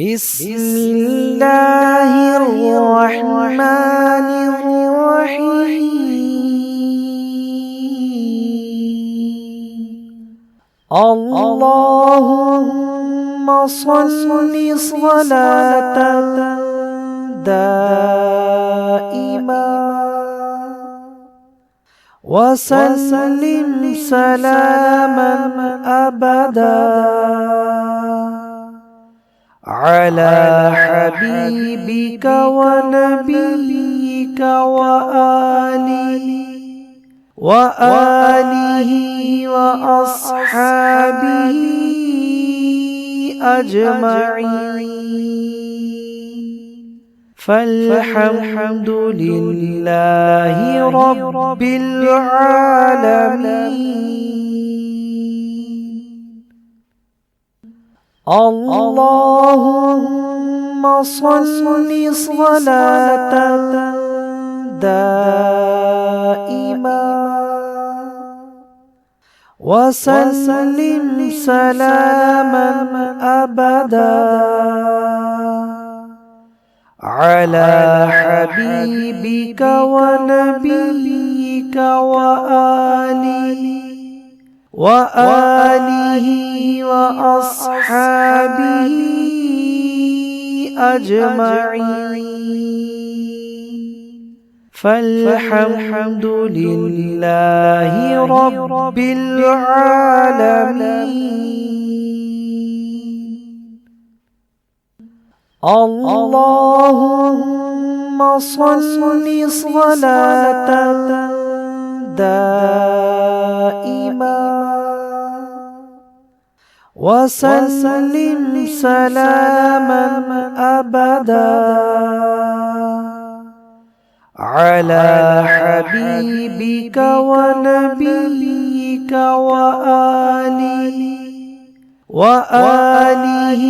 بسم الله الرحمن الرحيم. اللهم صل صلاة دائما وسلم سلاما أبدا على حبيبك ونبيك وآله وأصحابه أجمعين. فالحمد لله رب العالمين. اللهم صل صلاة دائما وسلم سلاما أبدا على حبيبك ونبيك وآله وأصحابه أجمعين. فالحمد لله رب العالمين. اللهم صل صلاة دائما وسلم سلاما أبدا على حبيبك ونبيك وآله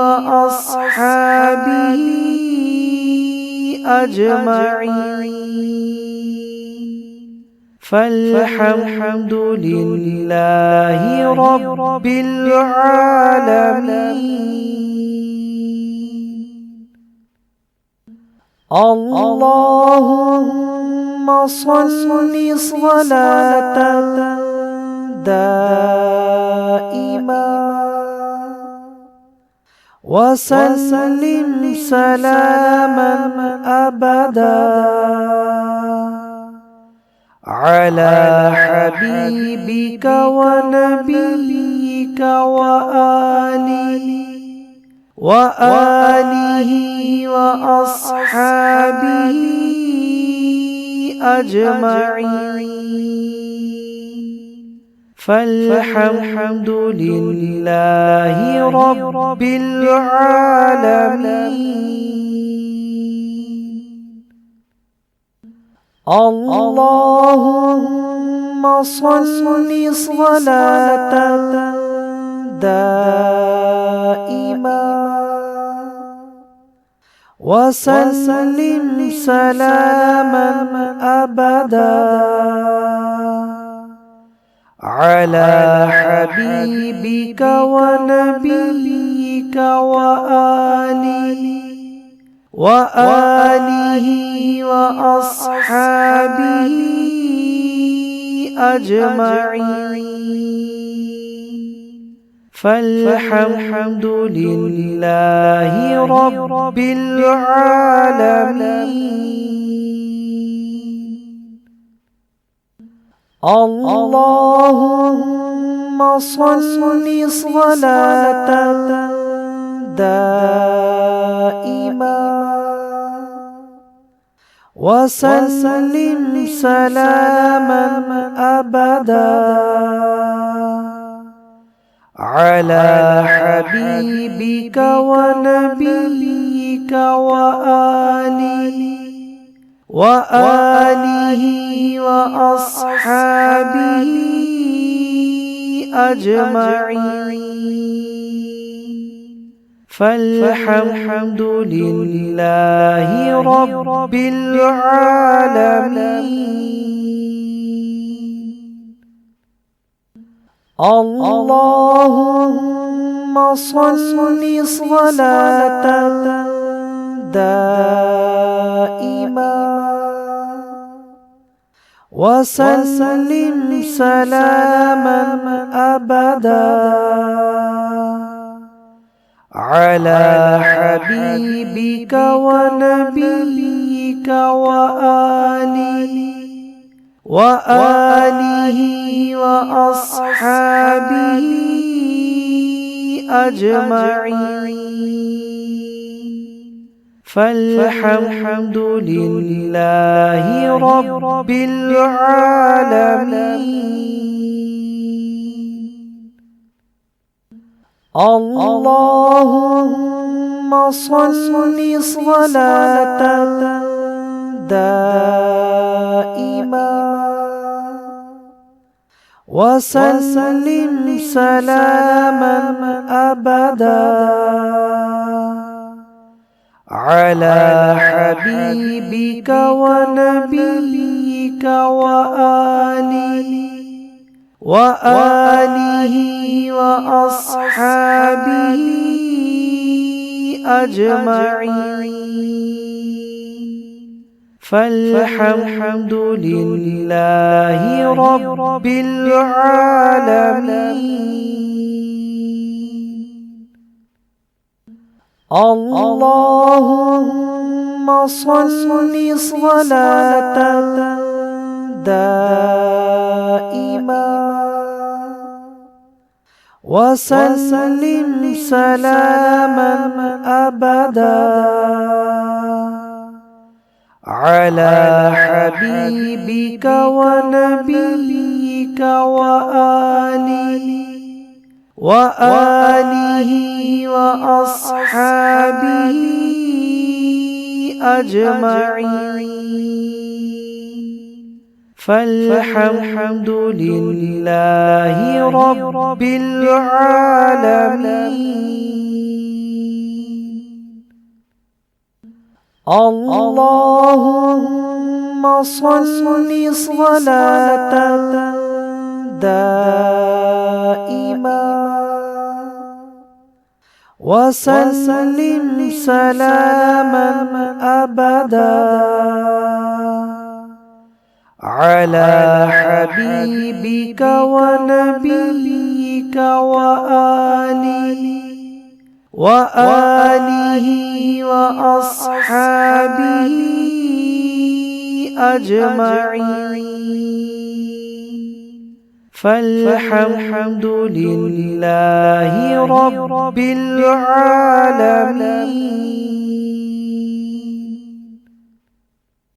وأصحابه أجمعين. فالحمد لله رب العالمين. اللهم صل صلاة دائما وسلم سلاما أبدا على حبيبك ونبيك وآله وأصحابه أجمعين. فالحمد لله رب العالمين. اللهم صل صلاة دائما وسلم سلاما أبدا على حبيبك ونبيك وآله وأصحابه أجمعين. فالحمد لله رب العالمين. اللهم صل صلاة دائما وسلم سلاما أبدا على حبيبك ونبيك وآله وأصحابه أجمعين. فالحمد لله رب العالمين. اللهم صل صلاة دائما وسلم سلاما أبدا على حبيبك ونبيك وآله وأصحابه أجمعين فالحمد لله رب العالمين. اللهم صل صلاة دائما وسلم سلاما أبدا على حبيبك ونبيك وآله وأصحابه أجمعين فالحمد لله رب العالمين. اللهم صل صلاة دائما وسلم سلاما أبدا على حبيبك ونبيك وآله وأصحابه أجمعين فالحمد لله رب العالمين. اللهم صل صلاة دائما وسلم سلاما أبدا على حبيبك ونبيك وآله وأصحابه أجمعين فالحمد لله رب العالمين.